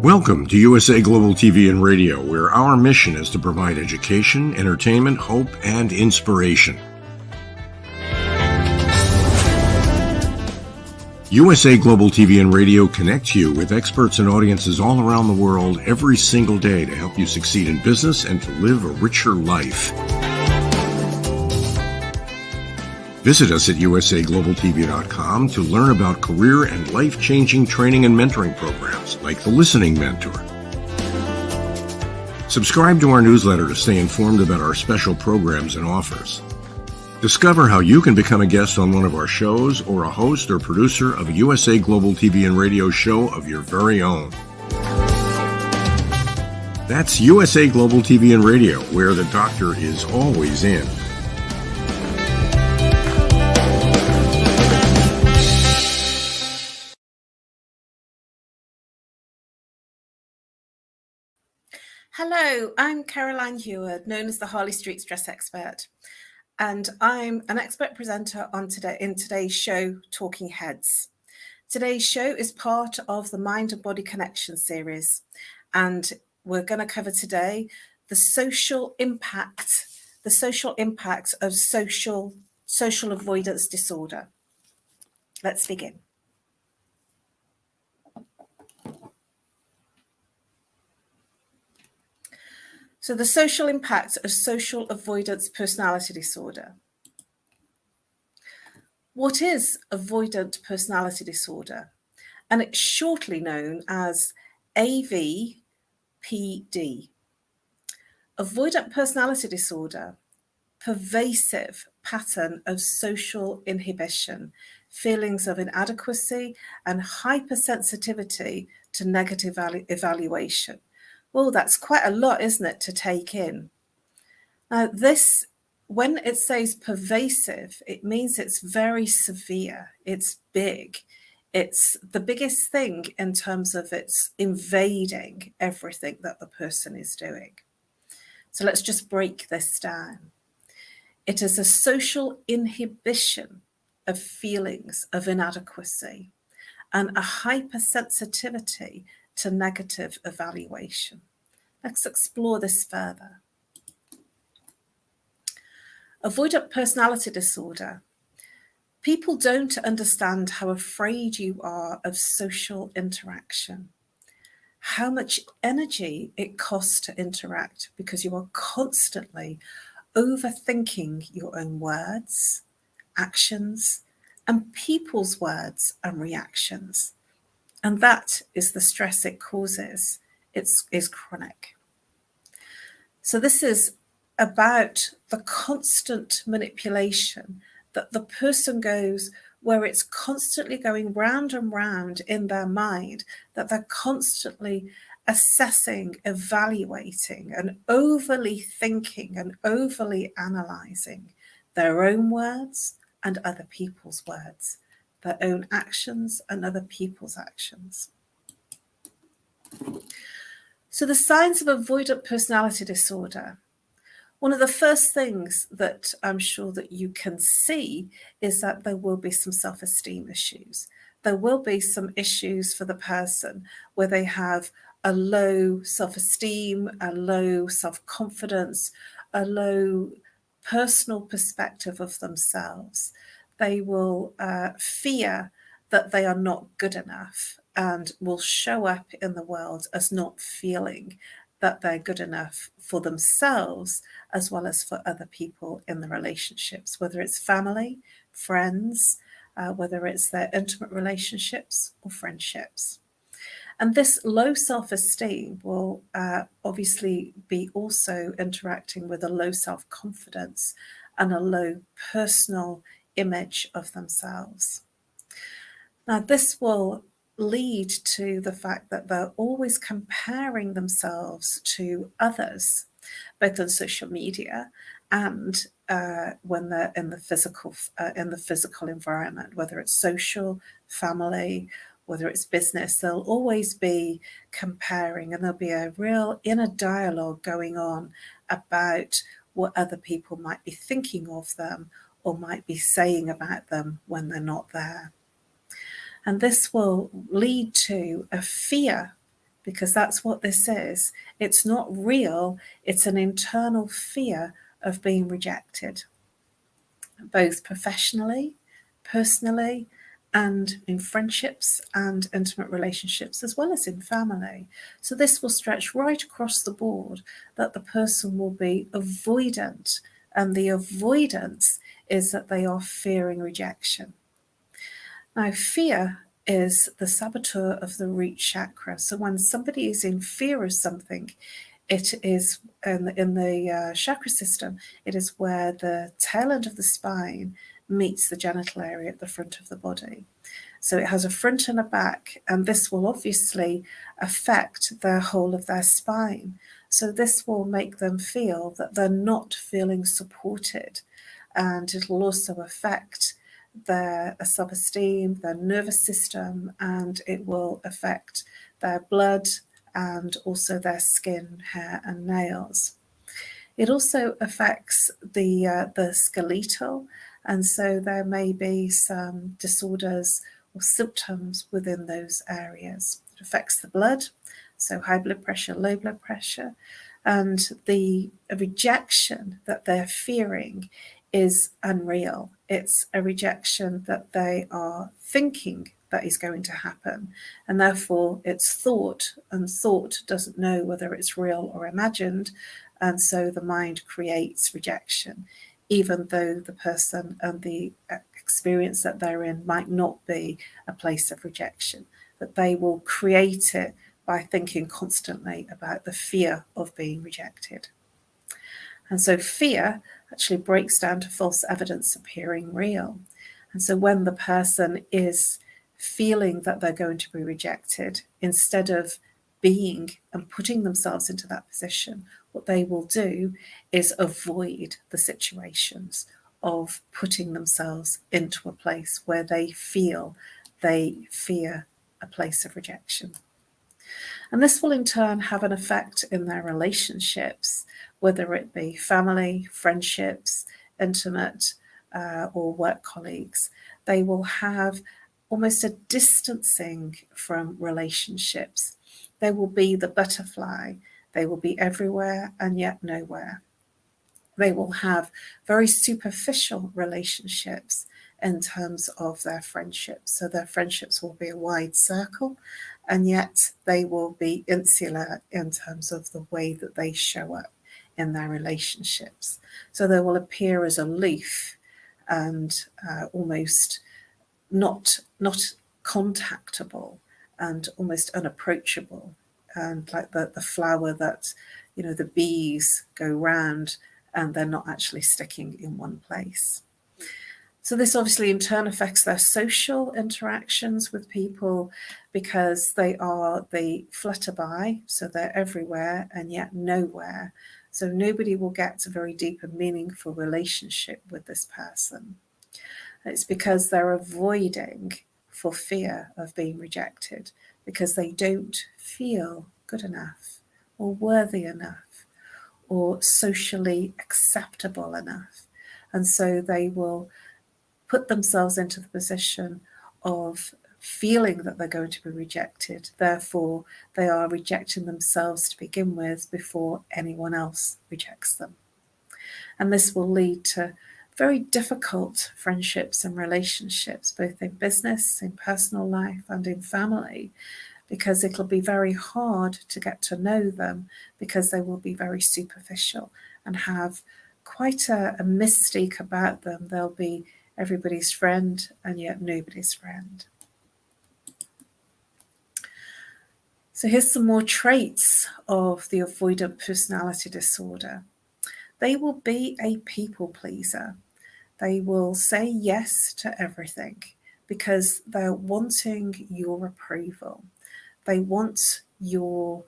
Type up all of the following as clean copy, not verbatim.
Welcome to USA Global TV and Radio, where our mission is to provide education, entertainment, hope, and inspiration. USA Global TV and Radio connects you with experts and audiences all around the world every single day to help you succeed in business and to live a richer life. Visit us at usaglobaltv.com to learn about career and life-changing training and mentoring programs like the Listening Mentor. Subscribe to our newsletter to stay informed about our special programs and offers. Discover how you can become a guest on one of our shows or a host or producer of a USA Global TV and Radio show of your very own. That's USA Global TV and Radio, where the doctor is always in. Hello, I'm Caroline.Heward, known as the Harley Street Stress Expert, and I'm an expert presenter in today's show, Talking Heads. Today's show is part of the Mind and Body Connection series, and we're going to cover today the social impact of social avoidance disorder. Let's begin. So the social impact of social avoidance personality disorder. What is avoidant personality disorder? And it's shortly known as AVPD. Avoidant personality disorder, pervasive pattern of social inhibition, feelings of inadequacy and hypersensitivity to negative evaluation. Well, that's quite a lot, isn't it, to take in? Now, this, when it says pervasive, it means it's very severe, it's big, it's the biggest thing in terms of it's invading everything that the person is doing. So let's just break this down. It is a social inhibition of feelings of inadequacy and a hypersensitivity to negative evaluation. Let's explore this further. Avoidant personality disorder. People don't understand how afraid you are of social interaction, how much energy it costs to interact because you are constantly overthinking your own words, actions, and people's words and reactions. And that is the stress it causes. It is chronic. So this is about the constant manipulation that the person goes, where it's constantly going round and round in their mind, that they're constantly assessing, evaluating, and overly thinking and overly analysing their own words and other people's words, their own actions and other people's actions. So the signs of avoidant personality disorder. One of the first things that I'm sure that you can see is that there will be some self-esteem issues. There will be some issues for the person where they have a low self-esteem, a low self-confidence, a low personal perspective of themselves. They will fear that they are not good enough and will show up in the world as not feeling that they're good enough for themselves as well as for other people in the relationships, whether it's family, friends, whether it's their intimate relationships or friendships. And this low self-esteem will obviously be also interacting with a low self-confidence and a low personal image of themselves. Now, this will lead to the fact that they're always comparing themselves to others, both on social media and when they're in the physical environment, whether it's social, family, whether it's business. They'll always be comparing, and there'll be a real inner dialogue going on about what other people might be thinking of them or might be saying about them when they're not there. And this will lead to a fear because that's what this is. It's not real, it's an internal fear of being rejected, both professionally, personally, and in friendships and intimate relationships, as well as in family. So this will stretch right across the board, that the person will be avoidant, and the avoidance is that they are fearing rejection. Now, fear is the saboteur of the root chakra. So when somebody is in fear of something, it is in the chakra system, it is where the tail end of the spine meets the genital area at the front of the body. So it has a front and a back, and this will obviously affect the whole of their spine. So this will make them feel that they're not feeling supported, and it'll also affect their self-esteem, their nervous system, and it will affect their blood and also their skin, hair, and nails. It also affects the skeletal, and so there may be some disorders or symptoms within those areas. It affects the blood, so high blood pressure, low blood pressure, and the rejection that they're fearing is unreal. It's a rejection that they are thinking that is going to happen, and therefore it's thought, and thought doesn't know whether it's real or imagined, and so the mind creates rejection, even though the person and the experience that they're in might not be a place of rejection, but they will create it by thinking constantly about the fear of being rejected. And so fear actually breaks down to false evidence appearing real. And so when the person is feeling that they're going to be rejected, instead of being and putting themselves into that position, what they will do is avoid the situations of putting themselves into a place where they feel they fear a place of rejection. And this will in turn have an effect in their relationships, whether it be family, friendships, intimate, or work colleagues. They will have almost a distancing from relationships. They will be the butterfly. They will be everywhere and yet nowhere. They will have very superficial relationships in terms of their friendships. So their friendships will be a wide circle, and yet they will be insular in terms of the way that they show up in their relationships. So they will appear as aloof and almost not contactable and almost unapproachable, and like the flower that, you know, the bees go round and they're not actually sticking in one place. So this obviously in turn affects their social interactions with people, because they flutter by, so they're everywhere and yet nowhere. So nobody will get a very deep and meaningful relationship with this person. It's because they're avoiding for fear of being rejected, because they don't feel good enough or worthy enough or socially acceptable enough. And so they will put themselves into the position of feeling that they're going to be rejected. Therefore, they are rejecting themselves to begin with before anyone else rejects them. And this will lead to very difficult friendships and relationships, both in business, in personal life, and in family, because it'll be very hard to get to know them, because they will be very superficial and have quite a mystique about them. They'll be everybody's friend and yet nobody's friend. So here's some more traits of the avoidant personality disorder. They will be a people pleaser. They will say yes to everything because they're wanting your approval. They want your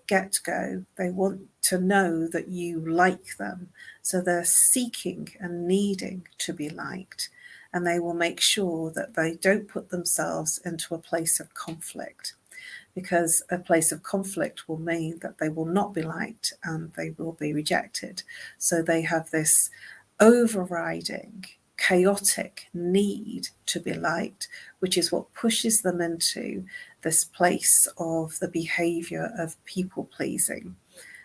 get-go. They want to know that you like them. So they're seeking and needing to be liked. And they will make sure that they don't put themselves into a place of conflict, because a place of conflict will mean that they will not be liked and they will be rejected. So they have this overriding chaotic need to be liked, which is what pushes them into this place of the behaviour of people pleasing.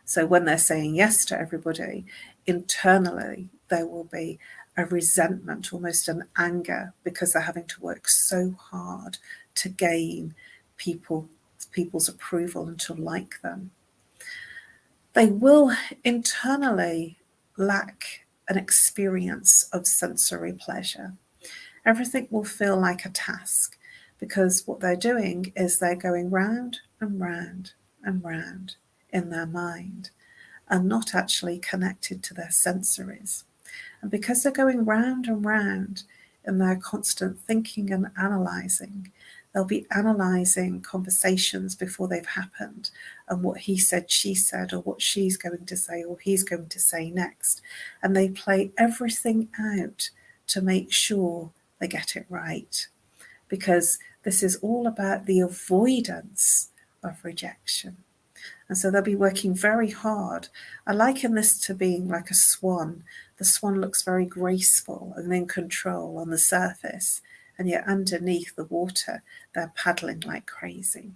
So when they're saying yes to everybody, internally there will be a resentment, almost an anger, because they're having to work so hard to gain people's approval and to like them. They will internally lack an experience of sensory pleasure. Everything will feel like a task, because what they're doing is they're going round and round and round in their mind and not actually connected to their sensories. And because they're going round and round in their constant thinking and analysing, they'll be analysing conversations before they've happened, and what he said, she said, or what she's going to say or he's going to say next. And they play everything out to make sure they get it right, because this is all about the avoidance of rejection. And so they'll be working very hard. I liken this to being like a swan. The swan looks very graceful and in control on the surface, and yet underneath the water, they're paddling like crazy.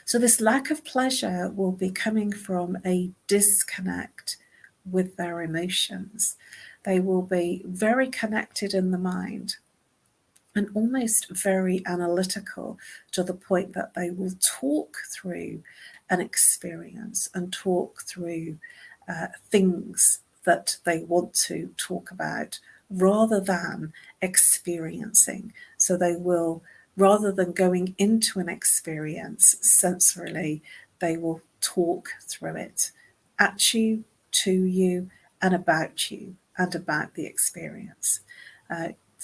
So this lack of pleasure will be coming from a disconnect with their emotions. They will be very connected in the mind and almost very analytical, to the point that they will talk through an experience and talk through things that they want to talk about rather than experiencing. So they will, rather than going into an experience sensorily, they will talk through it at you, to you, and about the experience.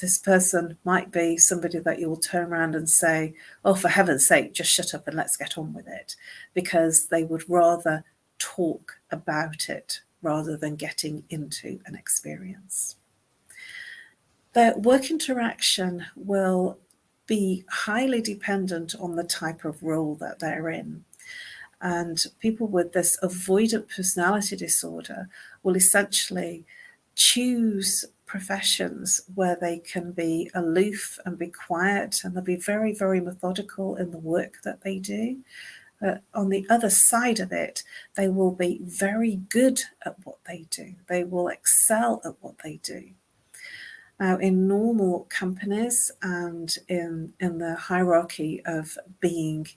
This person might be somebody that you'll turn around and say, oh, for heaven's sake, just shut up and let's get on with it, because they would rather talk about it rather than getting into an experience. Their work interaction will be highly dependent on the type of role that they're in. And people with this avoidant personality disorder will essentially choose professions where they can be aloof and be quiet, and they'll be very, very methodical in the work that they do. On the other side of it, they will be very good at what they do. They will excel at what they do. Now, in normal companies and in the hierarchy of being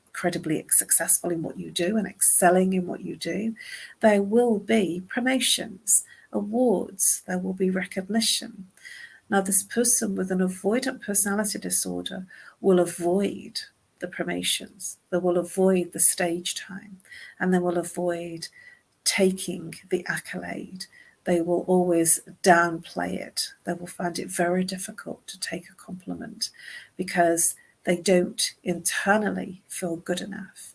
incredibly successful in what you do and excelling in what you do, there will be promotions, awards, there will be recognition. Now, this person with an avoidant personality disorder will avoid the promotions, they will avoid the stage time, and they will avoid taking the accolade. They will always downplay it. They will find it very difficult to take a compliment because they don't internally feel good enough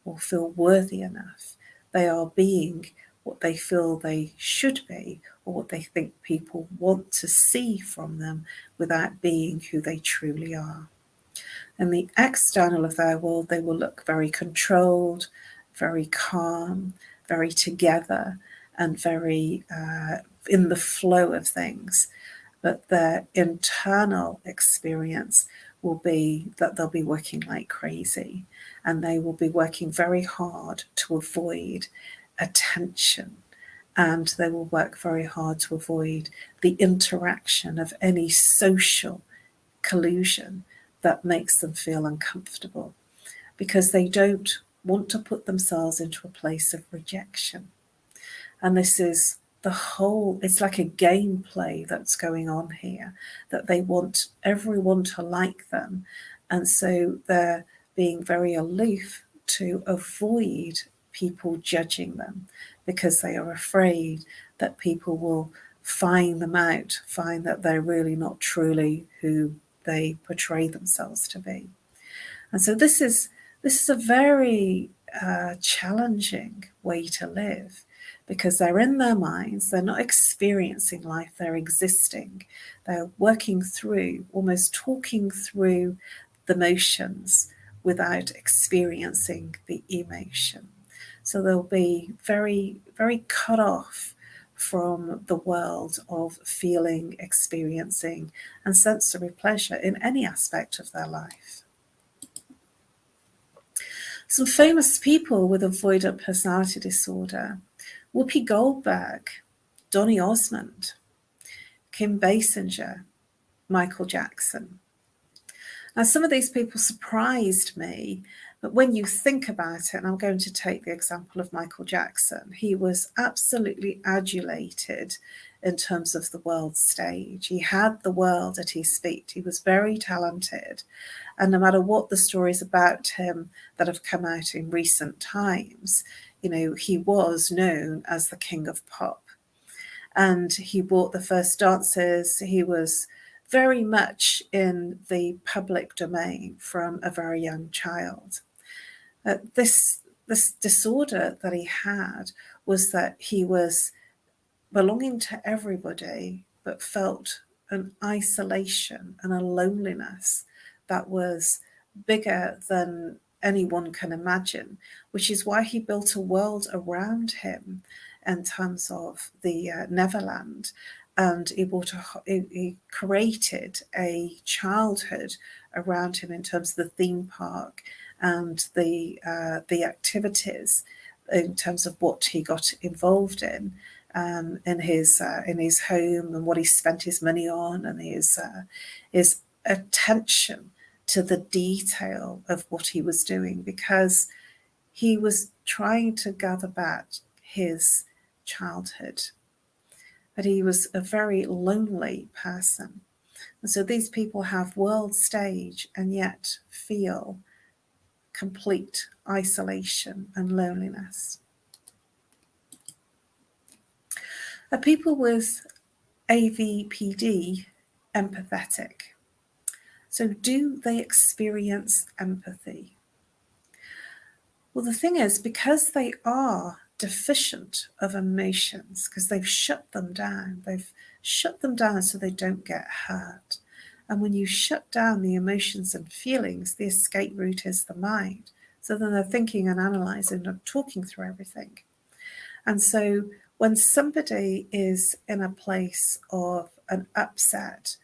or feel worthy enough. They are being what they feel they should be, or what they think people want to see from them, without being who they truly are. In the external of their world, they will look very controlled, very calm, very together, and very in the flow of things. But their internal experience will be that they'll be working like crazy, and they will be working very hard to avoid attention, and they will work very hard to avoid the interaction of any social collusion that makes them feel uncomfortable, because they don't want to put themselves into a place of rejection. And this is the whole, it's like a gameplay that's going on here, that they want everyone to like them. And so they're being very aloof to avoid people judging them, because they are afraid that people will find them out, find that they're really not truly who they portray themselves to be. And so this is a very challenging way to live, because they're in their minds, they're not experiencing life, they're existing. They're working through, almost talking through the motions without experiencing the emotion. So they'll be very, very cut off from the world of feeling, experiencing, and sensory pleasure in any aspect of their life. Some famous people with avoidant personality disorder: Whoopi Goldberg, Donny Osmond, Kim Basinger, Michael Jackson. Now, some of these people surprised me, but when you think about it, and I'm going to take the example of Michael Jackson, he was absolutely adulated in terms of the world stage. He had the world at his feet. He was very talented. And no matter what the stories about him that have come out in recent times, he was known as the king of pop. And he bought the first dances. He was very much in the public domain from a very young child. This disorder that he had was that he was belonging to everybody, but felt an isolation and a loneliness that was bigger than anyone can imagine, which is why he built a world around him in terms of the Neverland. And he created a childhood around him in terms of the theme park and the activities in terms of what he got involved in his home, and what he spent his money on, and his attention to the detail of what he was doing, because he was trying to gather back his childhood. But he was a very lonely person. And so these people have world stage and yet feel complete isolation and loneliness. Are people with AVPD empathetic? So do they experience empathy? Well, the thing is, because they are deficient of emotions, because they've shut them down so they don't get hurt. And when you shut down the emotions and feelings, the escape route is the mind. So then they're thinking and analysing and talking through everything. And so when somebody is in a place of an upset,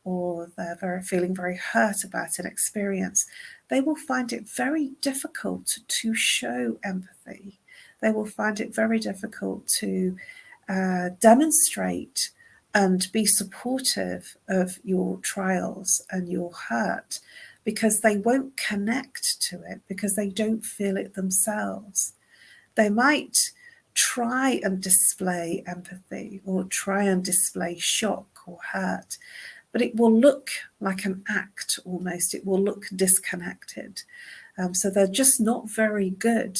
or they're feeling very hurt about an experience, they will find it very difficult to show empathy. They will find it very difficult to demonstrate and be supportive of your trials and your hurt, because they won't connect to it, because they don't feel it themselves. They might try and display empathy or try and display shock or hurt, but it will look like an act almost. It will look disconnected. So they're just not very good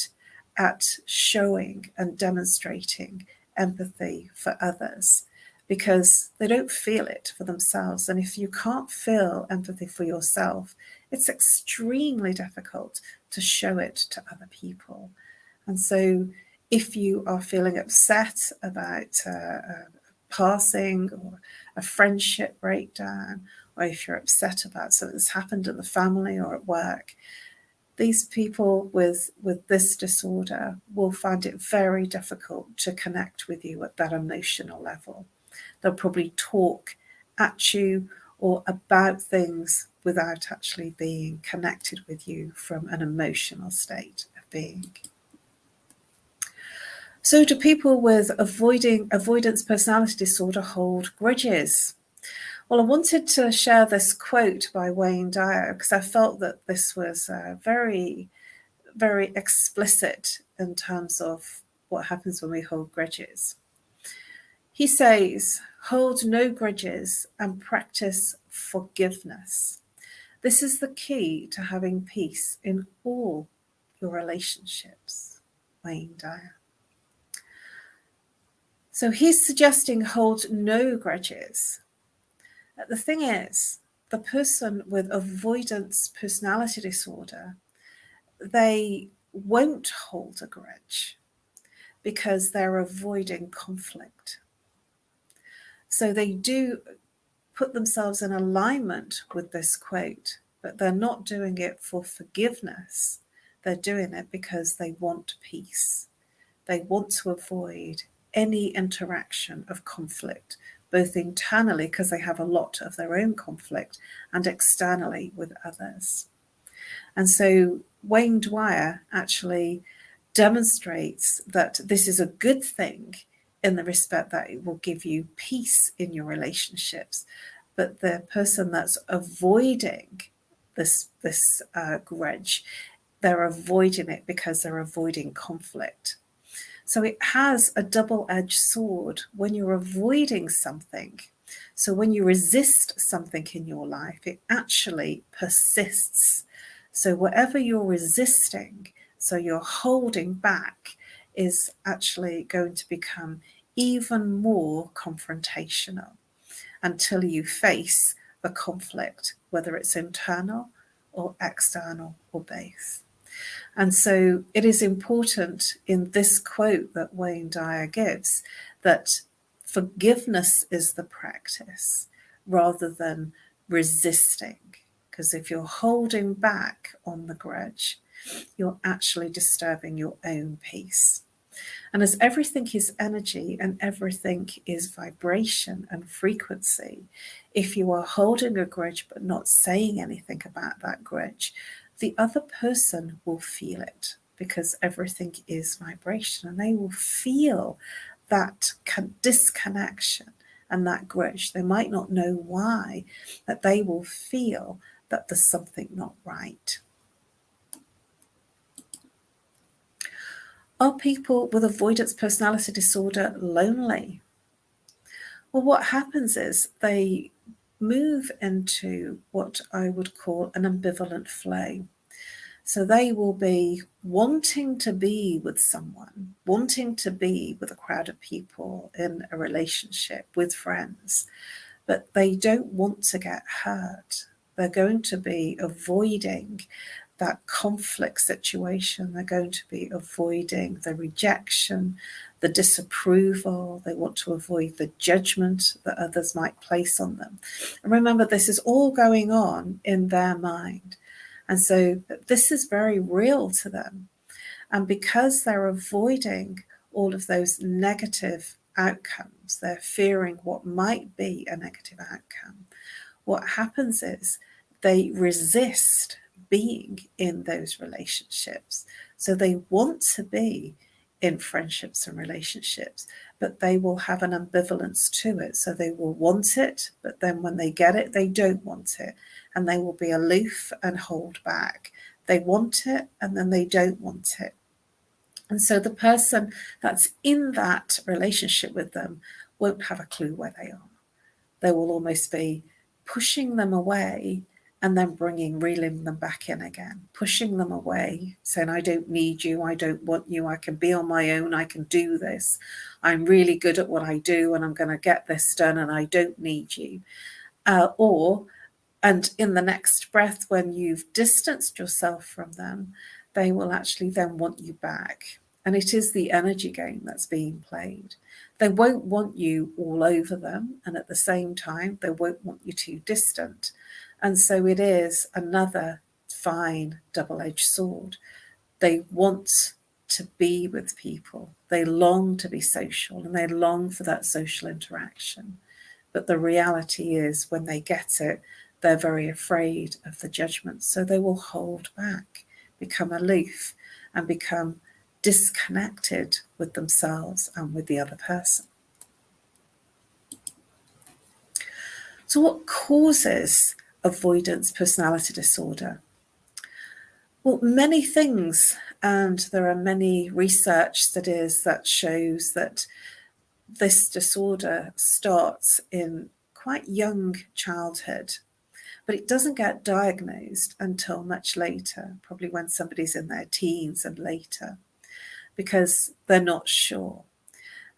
at showing and demonstrating empathy for others, because they don't feel it for themselves. And if you can't feel empathy for yourself, it's extremely difficult to show it to other people. And so if you are feeling upset about passing or a friendship breakdown, or if you're upset about something that's happened in the family or at work, these people with this disorder will find it very difficult to connect with you at that emotional level. They'll probably talk at you or about things without actually being connected with you from an emotional state of being. So do people with avoidance personality disorder hold grudges? Well, I wanted to share this quote by Wayne Dyer, because I felt that this was very, very explicit in terms of what happens when we hold grudges. He says, "Hold no grudges and practice forgiveness. This is the key to having peace in all your relationships." Wayne Dyer. So he's suggesting hold no grudges. The thing is, the person with avoidance personality disorder, they won't hold a grudge because they're avoiding conflict. So they do put themselves in alignment with this quote, but they're not doing it for forgiveness. They're doing it because they want peace. They want to avoid any interaction of conflict, both internally, because they have a lot of their own conflict, and externally with others. And so Wayne Dwyer actually demonstrates that this is a good thing in the respect that it will give you peace in your relationships. But the person that's avoiding this grudge, they're avoiding it because they're avoiding conflict. So it has a double-edged sword when you're avoiding something. So when you resist something in your life, it actually persists. So whatever you're resisting, so you're holding back, is actually going to become even more confrontational until you face the conflict, whether it's internal or external or both. And so it is important in this quote that Wayne Dyer gives that forgiveness is the practice rather than resisting. Because if you're holding back on the grudge, you're actually disturbing your own peace. And as everything is energy and everything is vibration and frequency, if you are holding a grudge but not saying anything about that grudge, the other person will feel it, because everything is vibration, and they will feel that disconnection and that grudge. They might not know why, but they will feel that there's something not right. Are people with avoidance personality disorder lonely? Well, what happens is they move into what I would call an ambivalent flow. So they will be wanting to be with someone, wanting to be with a crowd of people in a relationship with friends, but they don't want to get hurt. They're going to be avoiding that conflict situation. They're going to be avoiding the rejection, the disapproval. They want to avoid the judgment that others might place on them. And remember, this is all going on in their mind. And so this is very real to them. And because they're avoiding all of those negative outcomes, they're fearing what might be a negative outcome, what happens is they resist being in those relationships. So they want to be in friendships and relationships, but they will have an ambivalence to it. So they will want it, but then when they get it, they don't want it. And they will be aloof and hold back. They want it, and then they don't want it. And so the person that's in that relationship with them won't have a clue where they are. They will almost be pushing them away and then reeling them back in again, pushing them away, saying, I don't need you, I don't want you, I can be on my own, I can do this, I'm really good at what I do and I'm going to get this done and I don't need you. And in the next breath, when you've distanced yourself from them, they will actually then want you back. And it is the energy game that's being played. They won't want you all over them, and at the same time, they won't want you too distant. And so it is another fine double-edged sword. They want to be with people. They long to be social, and they long for that social interaction. But the reality is, when they get it, they're very afraid of the judgment. So they will hold back, become aloof, and become disconnected with themselves and with the other person. So what causes avoidance personality disorder? Well, many things, and there are many research that shows that this disorder starts in quite young childhood, but it doesn't get diagnosed until much later, probably when somebody's in their teens and later, because they're not sure.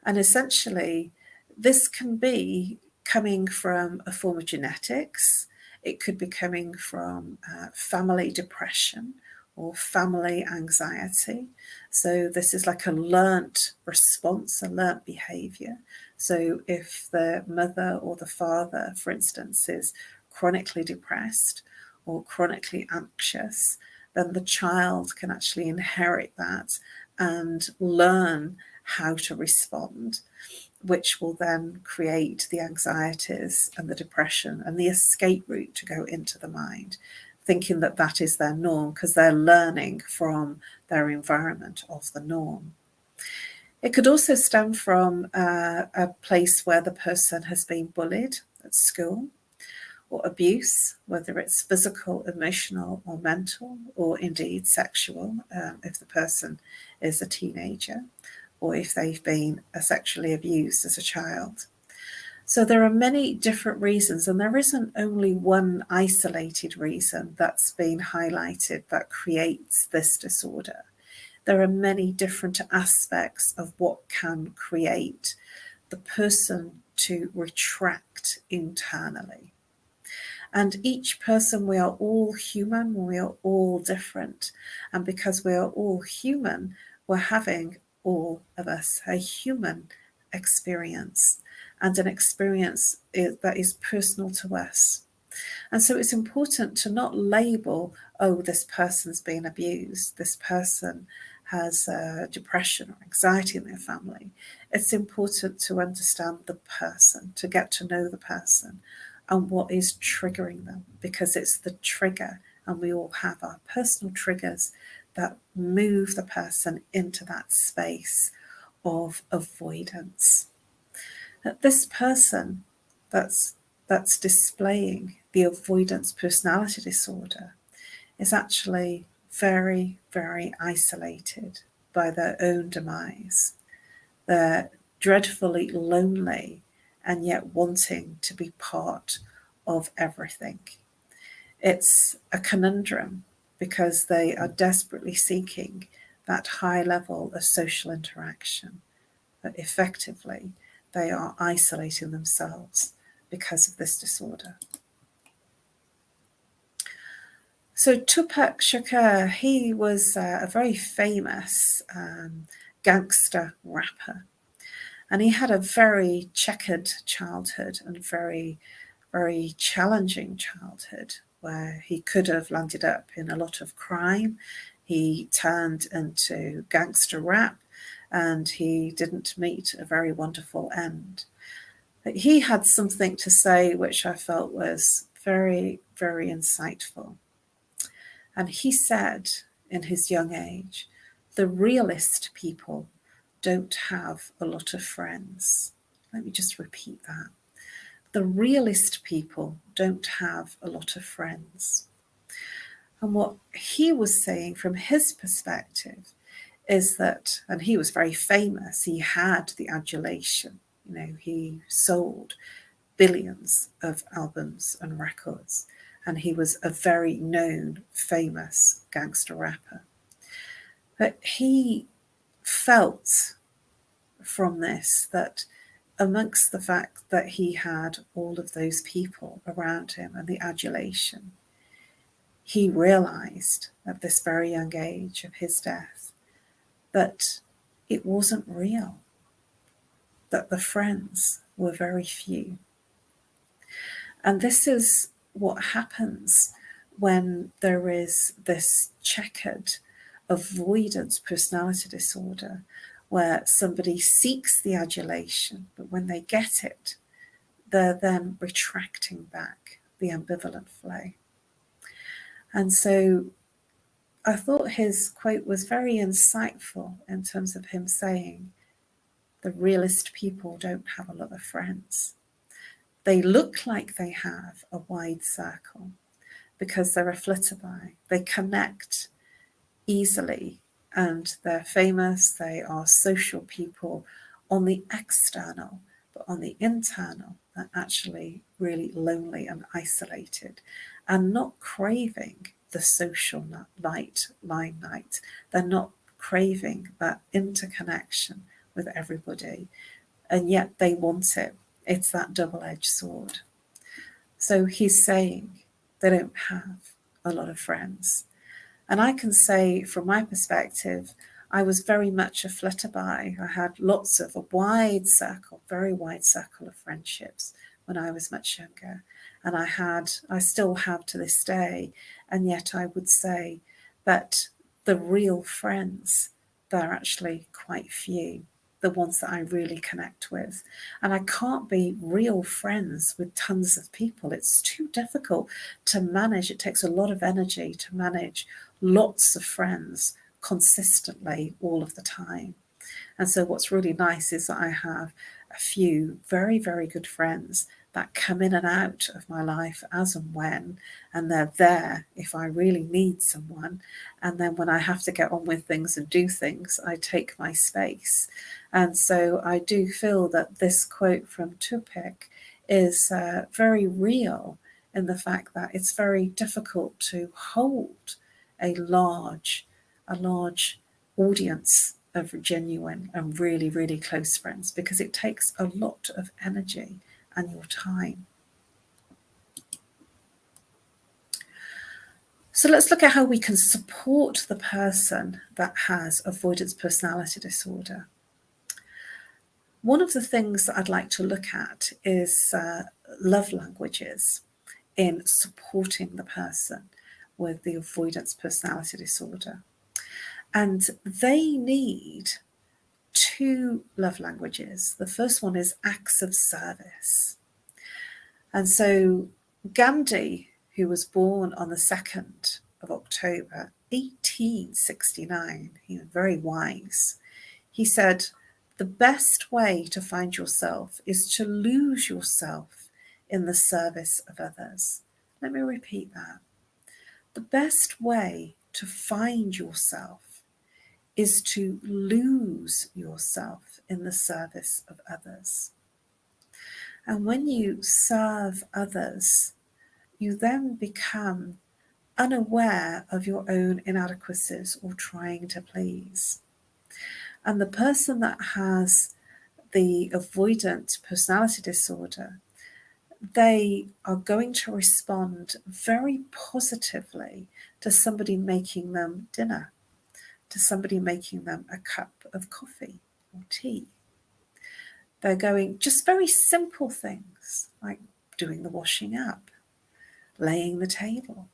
And essentially, this can be coming from a form of genetics. It could be coming from family depression or family anxiety. So this is like a learnt response, a learnt behaviour. So if the mother or the father, for instance, is chronically depressed or chronically anxious, then the child can actually inherit that and learn how to respond, which will then create the anxieties and the depression and the escape route to go into the mind, thinking that that is their norm because they're learning from their environment of the norm. It could also stem from a place where the person has been bullied at school, or abuse, whether it's physical, emotional, or mental, or indeed sexual, if the person is a teenager, or if they've been sexually abused as a child. So there are many different reasons, and there isn't only one isolated reason that's been highlighted that creates this disorder. There are many different aspects of what can create the person to retract internally. And each person, we are all human, we are all different. And because we are all human, we're having, all of us, a human experience, and an experience that is personal to us. And so it's important to not label, oh, this person's been abused, this person has depression or anxiety in their family. It's important to understand the person, to get to know the person and what is triggering them, because it's the trigger, and we all have our personal triggers that move the person into that space of avoidance. That this person that's displaying the avoidance personality disorder is actually very, very isolated by their own demise. They're dreadfully lonely and yet wanting to be part of everything. It's a conundrum because they are desperately seeking that high level of social interaction, but effectively they are isolating themselves because of this disorder. So Tupac Shakur, he was a very famous gangster rapper, and he had a very checkered childhood and very, very challenging childhood where he could have landed up in a lot of crime. He turned into gangster rap, and he didn't meet a very wonderful end. But he had something to say which I felt was very, very insightful. And he said in his young age, the realist people don't have a lot of friends. Let me just repeat that. The realist people don't have a lot of friends. And what he was saying from his perspective is that, and he was very famous, he had the adulation, he sold billions of albums and records, and he was a very known, famous gangster rapper. But he felt from this that amongst the fact that he had all of those people around him and the adulation, he realized at this very young age of his death that it wasn't real, that the friends were very few. And this is what happens when there is this checkered avoidance personality disorder, where somebody seeks the adulation, but when they get it, they're then retracting back the ambivalent flow. And so I thought his quote was very insightful in terms of him saying, the realist people don't have a lot of friends. They look like they have a wide circle because they're a flitterby. They connect easily and they're famous. They are social people on the external, but on the internal, they're actually really lonely and isolated and not craving the social limelight. They're not craving that interconnection with everybody, and yet they want it. It's that double-edged sword. So he's saying they don't have a lot of friends. And I can say from my perspective, I was very much a flitterby. I had lots of a wide circle, very wide circle of friendships when I was much younger. And I still have to this day. And yet I would say that the real friends, they're actually quite few. the ones that I really connect with. And I can't be real friends with tons of people. It's too difficult to manage. It takes a lot of energy to manage lots of friends consistently all of the time. And so what's really nice is that I have a few very, very good friends that come in and out of my life as and when, and they're there if I really need someone. And then when I have to get on with things and do things, I take my space. And so I do feel that this quote from Tupac is very real in the fact that it's very difficult to hold a large audience of genuine and really, really close friends, because it takes a lot of energy and your time. So let's look at how we can support the person that has avoidance personality disorder. One of the things that I'd like to look at is love languages in supporting the person with the avoidance personality disorder. And they need 2 love languages. The first one is acts of service. And so Gandhi, who was born on the 2nd of October, 1869, he was very wise. He said, the best way to find yourself is to lose yourself in the service of others. Let me repeat that. The best way to find yourself is to lose yourself in the service of others. And when you serve others, you then become unaware of your own inadequacies or trying to please. And the person that has the avoidant personality disorder, they are going to respond very positively to somebody making them dinner, to somebody making them a cup of coffee or tea. They're going just very simple things like doing the washing up, laying the table,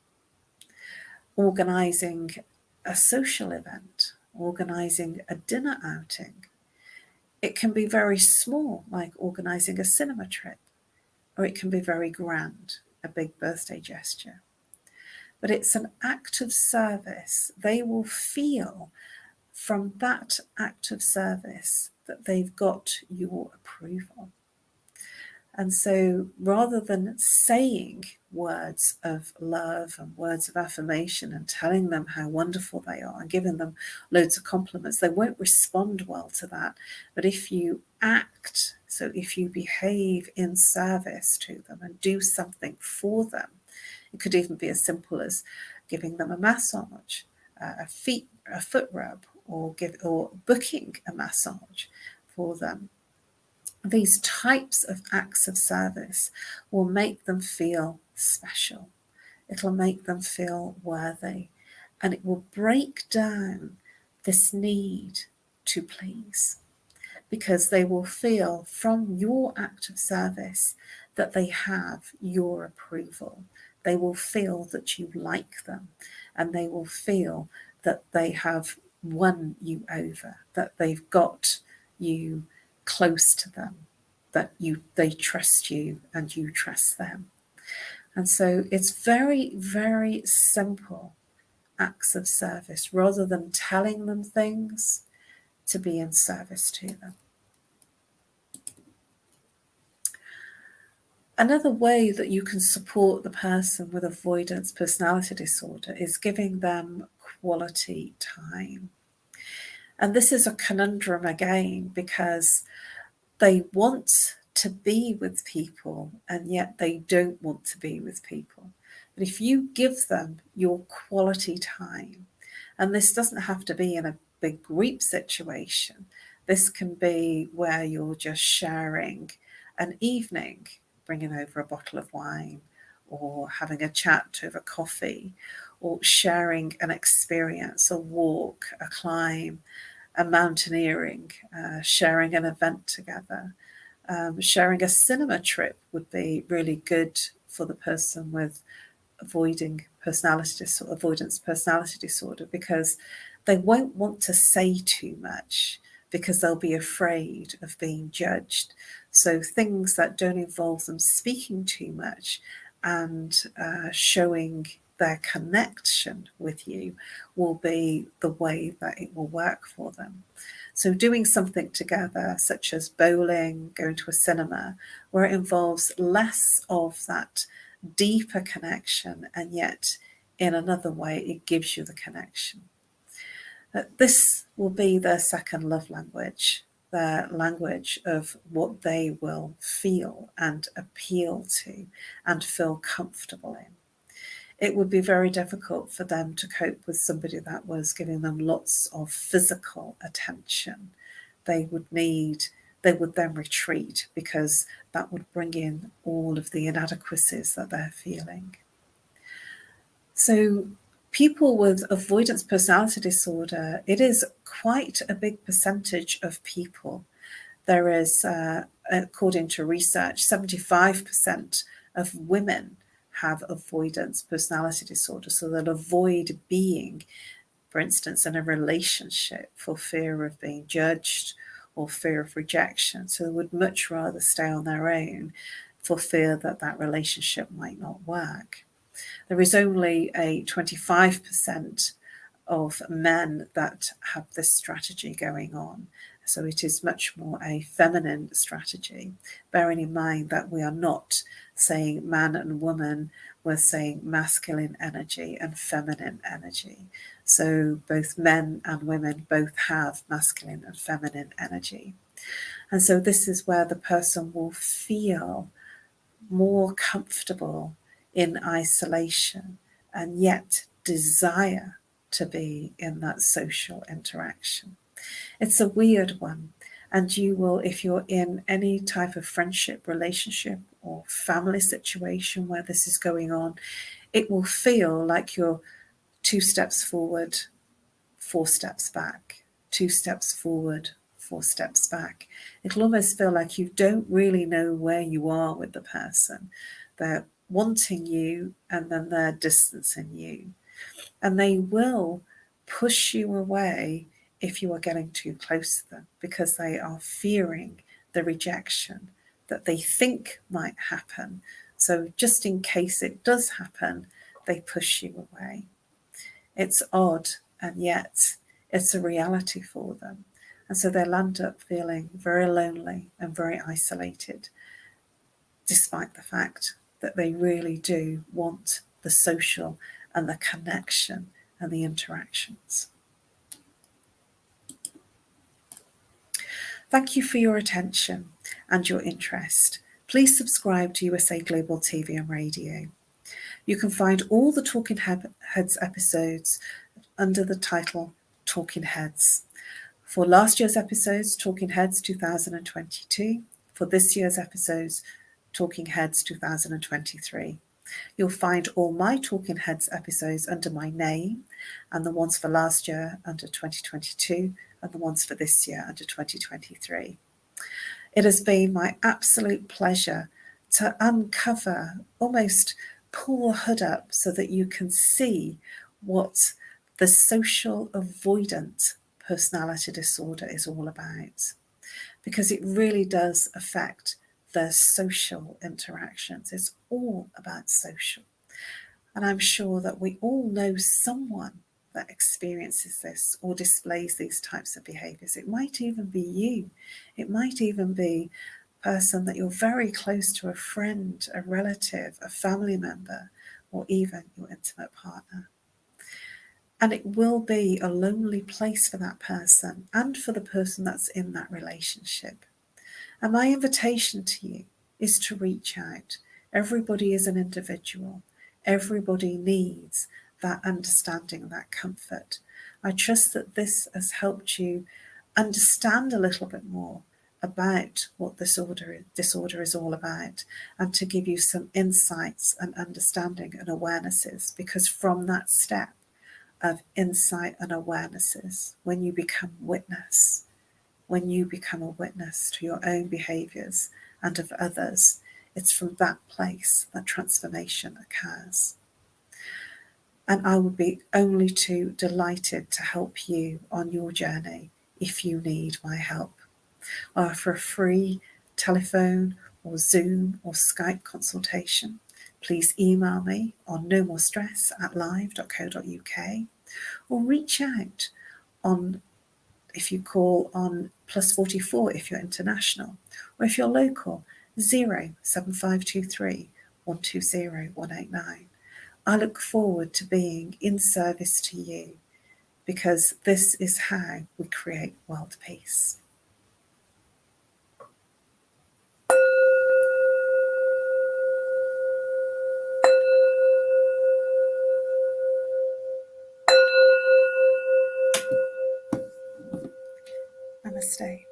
organising a social event, organising a dinner outing. It can be very small, like organising a cinema trip, or it can be very grand, a big birthday gesture. But it's an act of service. They will feel from that act of service that they've got your approval. And so rather than saying words of love and words of affirmation and telling them how wonderful they are and giving them loads of compliments, they won't respond well to that. But if you act, so if you behave in service to them and do something for them, it could even be as simple as giving them a massage, a foot rub, or booking a massage for them. These types of acts of service will make them feel special. It'll make them feel worthy, and it will break down this need to please, because they will feel from your act of service that they have your approval. They will feel that you like them, and they will feel that they have won you over, that they've got you close to them, that they trust you and you trust them. And so it's very, very simple acts of service, rather than telling them things, to be in service to them. Another way that you can support the person with avoidance personality disorder is giving them quality time. And this is a conundrum again, because they want to be with people and yet they don't want to be with people. But if you give them your quality time, and this doesn't have to be in a big group situation, this can be where you're just sharing an evening, bringing over a bottle of wine, or having a chat over coffee, or sharing an experience, a walk, a climb, a mountaineering, sharing an event together. Sharing a cinema trip would be really good for the person with avoidance personality disorder, because they won't want to say too much. because they'll be afraid of being judged. So things that don't involve them speaking too much and showing their connection with you will be the way that it will work for them. So doing something together, such as bowling, going to a cinema, where it involves less of that deeper connection, and yet in another way it gives you the connection. This will be their second love language, their language of what they will feel and appeal to and feel comfortable in. It would be very difficult for them to cope with somebody that was giving them lots of physical attention. They would then retreat, because that would bring in all of the inadequacies that they're feeling. So people with avoidance personality disorder, it is quite a big percentage of people. There is, according to research, 75% of women have avoidance personality disorder. So they'll avoid being, for instance, in a relationship for fear of being judged or fear of rejection. So they would much rather stay on their own for fear that that relationship might not work. There is only a 25% of men that have this strategy going on. So it is much more a feminine strategy, bearing in mind that we are not saying man and woman, we're saying masculine energy and feminine energy. So both men and women both have masculine and feminine energy. And so this is where the person will feel more comfortable in isolation and yet desire to be in that social interaction. It's a weird one, and you will, if you're in any type of friendship, relationship or family situation where this is going on, it will feel like you're 2 steps forward, 4 steps back, 2 steps forward, 4 steps back. It'll almost feel like you don't really know where you are with the person. They're wanting you and then they're distancing you. And they will push you away if you are getting too close to them, because they are fearing the rejection that they think might happen. So just in case it does happen, they push you away. It's odd, and yet it's a reality for them. And so they'll end up feeling very lonely and very isolated, despite the fact that they really do want the social and the connection and the interactions. Thank you for your attention and your interest. Please subscribe to USA Global TV and Radio. You can find all the Talking Heads episodes under the title Talking Heads. For last year's episodes, Talking Heads 2022. For this year's episodes, Talking Heads 2023. You'll find all my Talking Heads episodes under my name, and the ones for last year under 2022, and the ones for this year under 2023. It has been my absolute pleasure to uncover, almost pull the hood up so that you can see what the social avoidant personality disorder is all about, because it really does affect their social interactions. It's all about social. And I'm sure that we all know someone that experiences this or displays these types of behaviours. It might even be you. It might even be a person that you're very close to, a friend, a relative, a family member, or even your intimate partner. And it will be a lonely place for that person and for the person that's in that relationship. And my invitation to you is to reach out. Everybody is an individual. Everybody needs that understanding, that comfort. I trust that this has helped you understand a little bit more about what disorder is all about, and to give you some insights and understanding and awarenesses, because from that step of insight and awarenesses, when you become a witness to your own behaviours and of others, it's from that place that transformation occurs. And I would be only too delighted to help you on your journey if you need my help. I offer a free telephone or Zoom or Skype consultation. Please email me on nomorestress@live.co.uk or reach out on if you call on +44 if you're international, or if you're local, 07523 120 189. I look forward to being in service to you, because this is how we create world peace. Namaste.